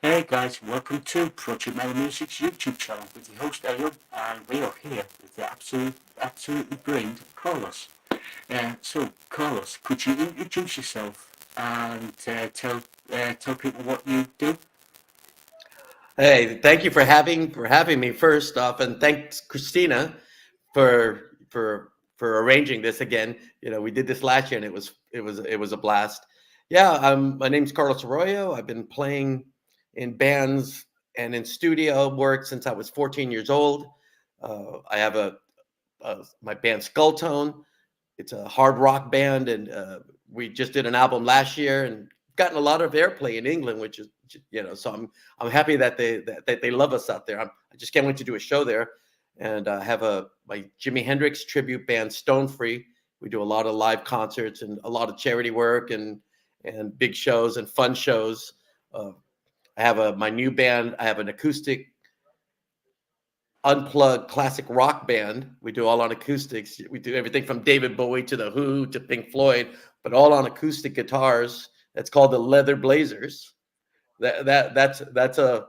Hey guys, welcome to Project Metal Music's YouTube channel with your host Elliot, and we are here with the absolutely brilliant Carlos. So Carlos, could you introduce yourself and tell people what you do? Hey, thank you for having me first off, and thanks Christina for arranging this again. We did this last year, and it was a blast. Yeah, my name's Carlos Arroyo. I've been playing in bands and in studio work since I was 14 years old. I have my band Skulltone. It's a hard rock band, and we just did an album last year and gotten a lot of airplay in England, which is so I'm happy that they love us out there. I just can't wait to do a show there, and have my Jimi Hendrix tribute band Stone Free. We do a lot of live concerts and a lot of charity work and big shows and fun shows. Uh, I have my new band. I have an acoustic unplugged classic rock band. We do all on acoustics. We do everything from David Bowie to the Who to Pink Floyd, but all on acoustic guitars. That's called the Leather Blazers. That's a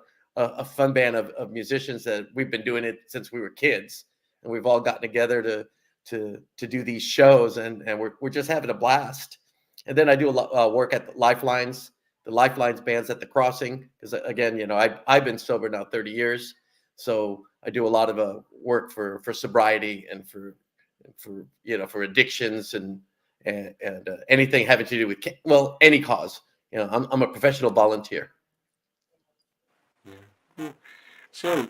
fun band of musicians that we've been doing it since we were kids, and we've all gotten together to do these shows, and we're just having a blast. And then I do a lot work at the Lifelines bands at the Crossing, because again, I've been sober now 30 years, so I do a lot of work for sobriety and for addictions and anything having to do with any cause. I'm a professional volunteer. Yeah. Cool. So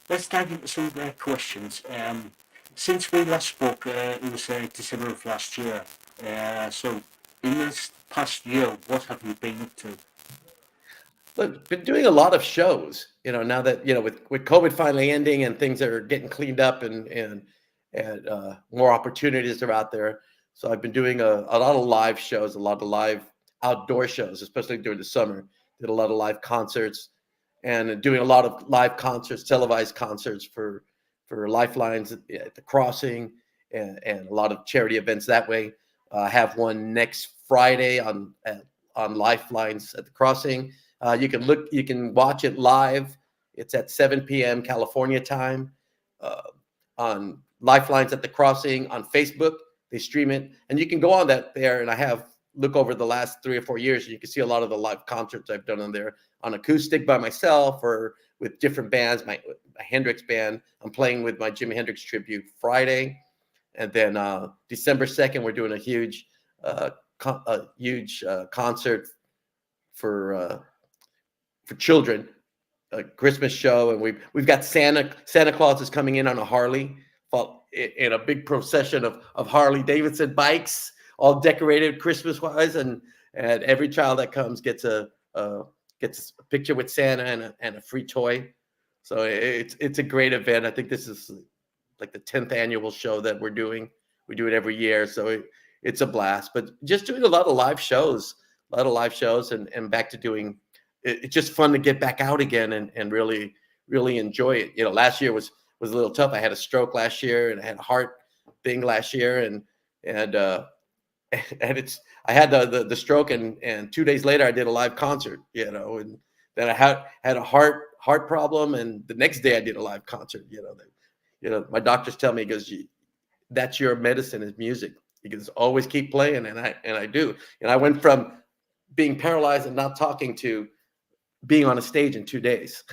let's dive into some questions. Since we last spoke, it was December of last year. So in this past year, what have you been up to? Look, been doing a lot of shows. Now that with COVID finally ending and things are getting cleaned up and more opportunities are out there. So I've been doing a lot of live shows, a lot of live outdoor shows, especially during the summer. Did a lot of live concerts and doing a lot of live concerts, televised concerts for Lifelines at the Crossing and a lot of charity events that way. I have one next Friday on Lifelines at the Crossing. You can watch it live. It's at 7 p.m. California time uh, on Lifelines at the Crossing on Facebook. They stream it, and you can go on that there. And I have look over the last 3 or 4 years, and you can see a lot of the live concerts I've done on there on acoustic by myself or with different bands. My Hendrix band. I'm playing with my Jimi Hendrix tribute Friday, and then December 2nd, we're doing a huge concert for uh, for children, a Christmas show, and we've got Santa Claus is coming in on a Harley, in a big procession of Harley Davidson bikes, all decorated Christmas wise, and every child that comes gets a picture with Santa and a free toy. So it's a great event. I think this is like the 10th annual show that we're doing. We do it every year, so it's a blast. But just doing a lot of live shows, and back to doing. It's just fun to get back out again and really enjoy it. Last year was a little tough. I had a stroke last year, and I had a heart thing last year, and and I had the stroke, and 2 days later I did a live concert. And then I had a heart problem, and the next day I did a live concert. My doctors tell me, he goes, that's your medicine is music. He goes, always keep playing, and I do. And I went from being paralyzed and not talking to being on a stage in 2 days.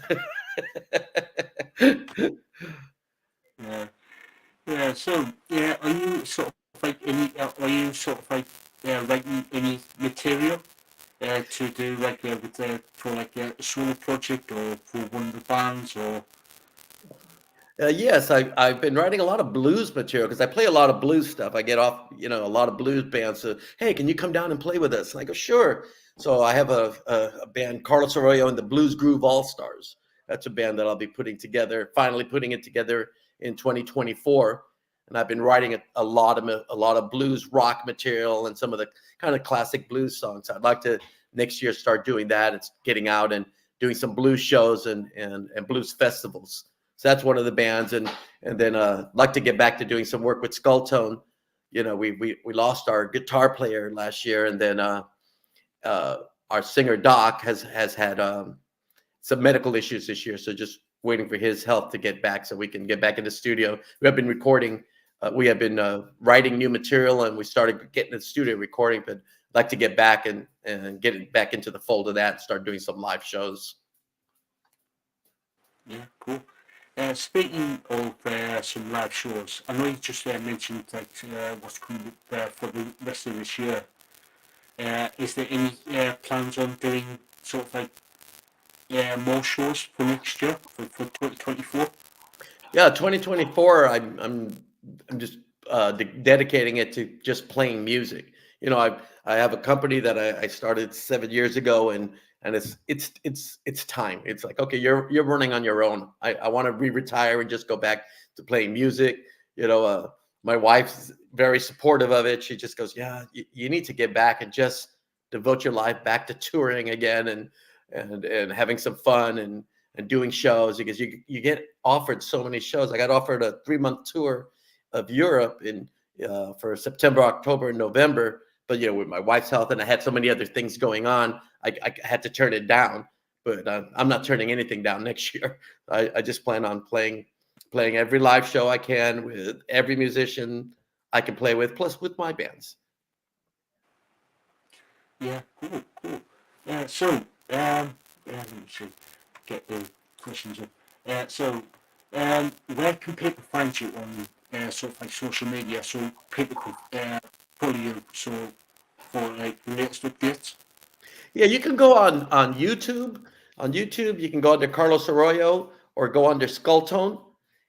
Yeah. Yeah. So yeah, are you sort of like are you sort of like writing any material to do like with for like a solo project or for one of the bands or Yes, I've been writing a lot of blues material because I play a lot of blues stuff. I get off, a lot of blues bands. So, hey, can you come down and play with us? And I go, sure. So I have a band, Carlos Arroyo and the Blues Groove All Stars. That's a band that I'll be finally putting it together in 2024. And I've been writing a lot of blues rock material and some of the kind of classic blues songs. I'd like to next year start doing that. It's getting out and doing some blues shows and blues festivals. So that's one of the bands, and then like to get back to doing some work with Skulltone. We lost our guitar player last year, and then our singer Doc has had some medical issues this year, so just waiting for his health to get back so we can get back in the studio. We have been recording. We have been writing new material, and we started getting in the studio recording. But I'd like to get back and get it back into the fold of that and start doing some live shows. Yeah, cool. Speaking of some live shows, I know you just mentioned like what's coming up for the rest of this year. Is there any plans on doing sort of like more shows for next year for 2024? Yeah, 2024. I'm just dedicating it to just playing music. You know, I have a company that I started 7 years ago, and it's time. It's like, okay, you're running on your own. I want to retire and just go back to playing music. You know, my wife's very supportive of it. She just goes, yeah, you need to get back and just devote your life back to touring again and having some fun and doing shows, because you get offered so many shows. I got offered a 3-month tour of Europe in for September, October, and November. But with my wife's health, and I had so many other things going on, I had to turn it down. But I'm not turning anything down next year. I just plan on playing every live show I can with every musician I can play with, plus with my bands. Yeah, cool, cool. So, let me see, get the questions up. Where can people find you on sort of like social media so people could follow you for like the latest updates? Yeah, you can go on YouTube. On YouTube, you can go under Carlos Arroyo or go under Skulltone.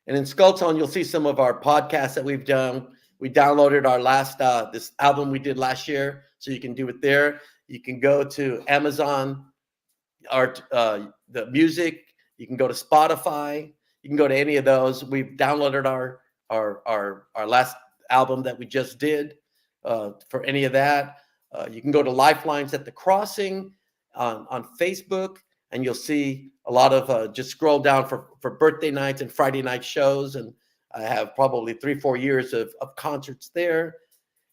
And in Skulltone, you'll see some of our podcasts that we've done. We downloaded our last this album we did last year, so you can do it there. You can go to Amazon Art, the music. You can go to Spotify. You can go to any of those. We've downloaded our last album that we just did for any of that. You can go to Lifelines at the Crossing on Facebook, and you'll see a lot of just scroll down for birthday nights and Friday night shows. And I have probably 3-4 years of concerts there.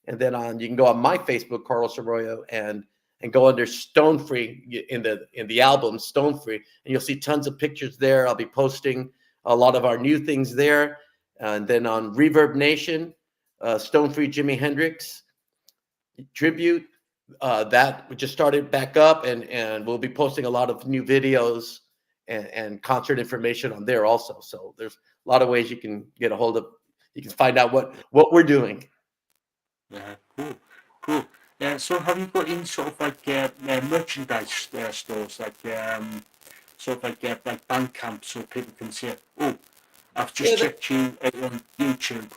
And then you can go on my Facebook, Carlos Arroyo, and go under Stone Free in the album Stone Free, and you'll see tons of pictures there. I'll be posting a lot of our new things there. And then on Reverb Nation, Stone Free Jimi Hendrix tribute, that we just started back up, and we'll be posting a lot of new videos and concert information on there also. So there's a lot of ways you can get a hold of. You can find out what we're doing. Yeah, cool, cool. So have you got any sort of like merchandise stores, sort of like Bandcamp, so people can say, oh, I've just Yeah, checked you out on YouTube.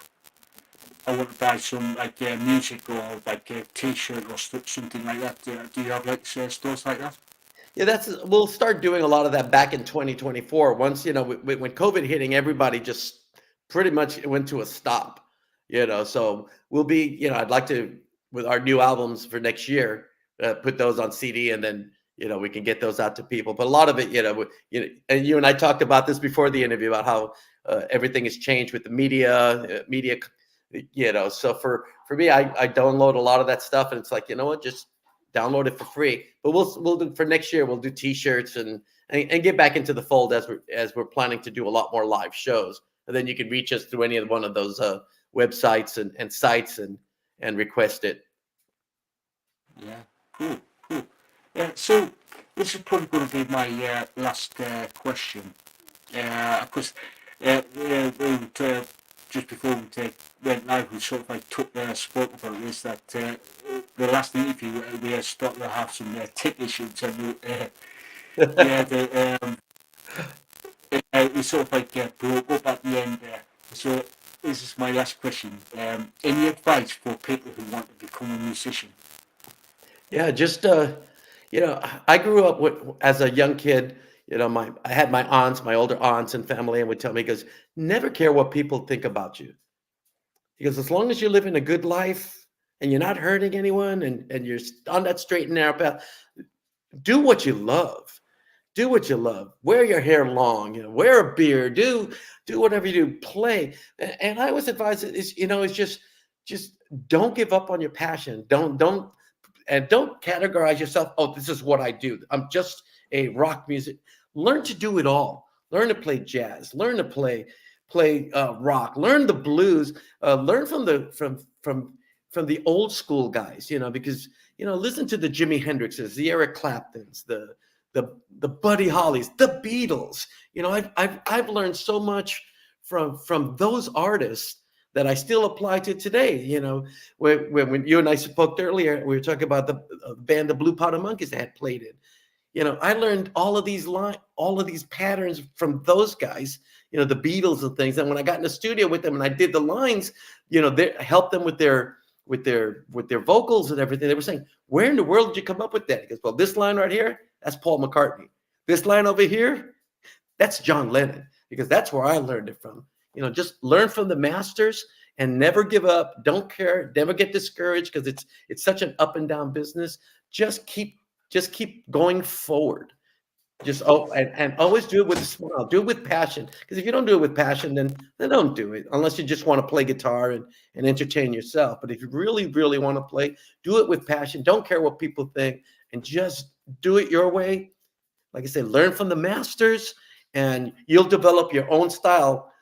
I want to buy some like music or like a T-shirt or something like that. Do you have like stores like that? Yeah, we'll start doing a lot of that back in 2024. Once, when COVID hitting, everybody just pretty much went to a stop, so we'll be, I'd like to, with our new albums for next year, put those on CD, and then, we can get those out to people. But a lot of it, and you and I talked about this before the interview about how everything has changed with the media, so for me, I download a lot of that stuff, and it's like, what, just download it for free. But we'll do for next year. We'll do T-shirts and get back into the fold as we're planning to do a lot more live shows. And then you can reach us through any one of those websites and sites and request it. Yeah, cool, cool. So this is probably going to be my last question. Because just before we went live, we sort of like spoke about this, that the last interview we started to have some tech issues, and we sort of like broke up at the end there. So this is my last question. Any advice for people who want to become a musician? Yeah, just I grew up as a young kid. I had my aunts, my older aunts and family, and would tell me, because never care what people think about you, because as long as you're living a good life and you're not hurting anyone, and you're on that straight and narrow path, do what you love. Do what you love. Wear your hair long. Wear a beard. Do whatever you do. Play. And I always advise it's just don't give up on your passion. Don't and don't categorize yourself. Oh, this is what I do. I'm just a rock music. Learn to do it all. Learn to play jazz. Learn to play rock. Learn the blues. Learn from the old school guys. Because listen to the Jimi Hendrixes, the Eric Claptons, the Buddy Hollies, the Beatles. I've learned so much from those artists that I still apply to today. When you and I spoke earlier, we were talking about the band, the Blue Powder Monkeys, that had played it. I learned all of these patterns from those guys. The Beatles and things. And when I got in the studio with them and I did the lines, they helped them with their vocals and everything. They were saying, "Where in the world did you come up with that?" He goes, "Well, this line right here, that's Paul McCartney. This line over here, that's John Lennon," because that's where I learned it from. Just learn from the masters and never give up. Don't care. Never get discouraged, because it's such an up and down business. Just keep going forward. And always do it with a smile. Do it with passion. Because if you don't do it with passion, then don't do it. Unless you just want to play guitar and entertain yourself. But if you really, really want to play, do it with passion. Don't care what people think, and just do it your way. Like I said, learn from the masters, and you'll develop your own style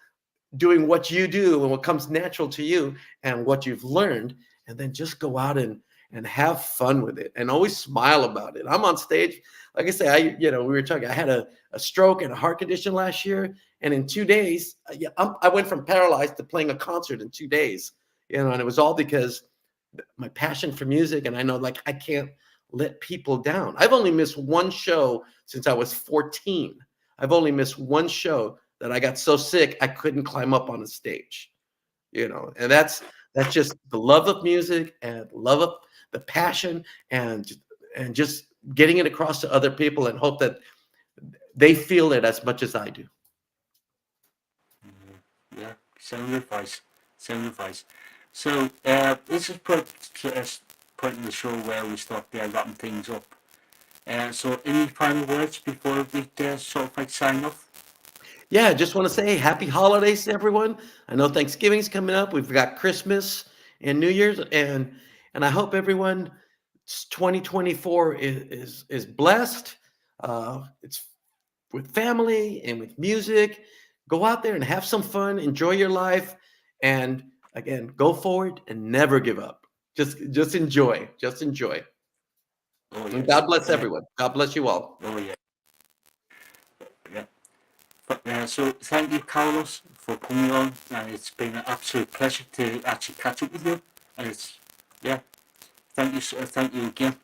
doing what you do and what comes natural to you and what you've learned. And then just go out and have fun with it, and always smile about it. I'm on stage. Like I say, we were talking, I had a stroke and a heart condition last year. And in 2 days, I went from paralyzed to playing a concert in 2 days, and it was all because my passion for music. And I know, like, I can't let people down. I've only missed one show since I was 14. I've only missed one show that I got so sick I couldn't climb up on the stage, and that's just the love of music and love of the passion, and just getting it across to other people, and hope that they feel it as much as I do. Yeah, sound advice. Sound advice. So this is point in the show where we start wrapping things up. So any final words before we sort of like sign off? Yeah, I just want to say happy holidays to everyone. I know Thanksgiving's coming up. We've got Christmas and New Year's, and I hope everyone 2024 is blessed. It's with family and with music. Go out there and have some fun. Enjoy your life, and again, go forward and never give up. Just enjoy. Just enjoy. Oh And yes. God bless everyone. God bless you all. Oh yeah. Yeah. But, so thank you, Carlos, for coming on, and it's been an absolute pleasure to actually catch up with you. And it's yeah. Thank you again.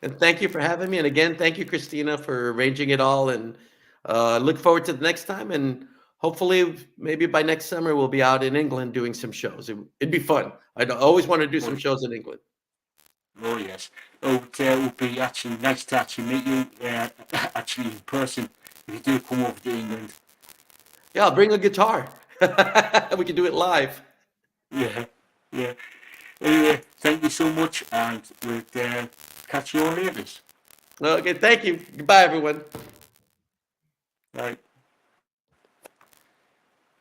And thank you for having me. And again, thank you, Christina, for arranging it all. And look forward to the next time. And hopefully, maybe by next summer, we'll be out in England doing some shows. It'd be fun. I'd always want to do some shows in England. Oh yes. Oh, it would be actually nice to actually meet you actually in person if you do come over to England. Yeah, I'll bring a guitar. We can do it live. Yeah. Yeah. Anyway, thank you so much, and we'll catch you all later. Okay, thank you. Goodbye, everyone. Right.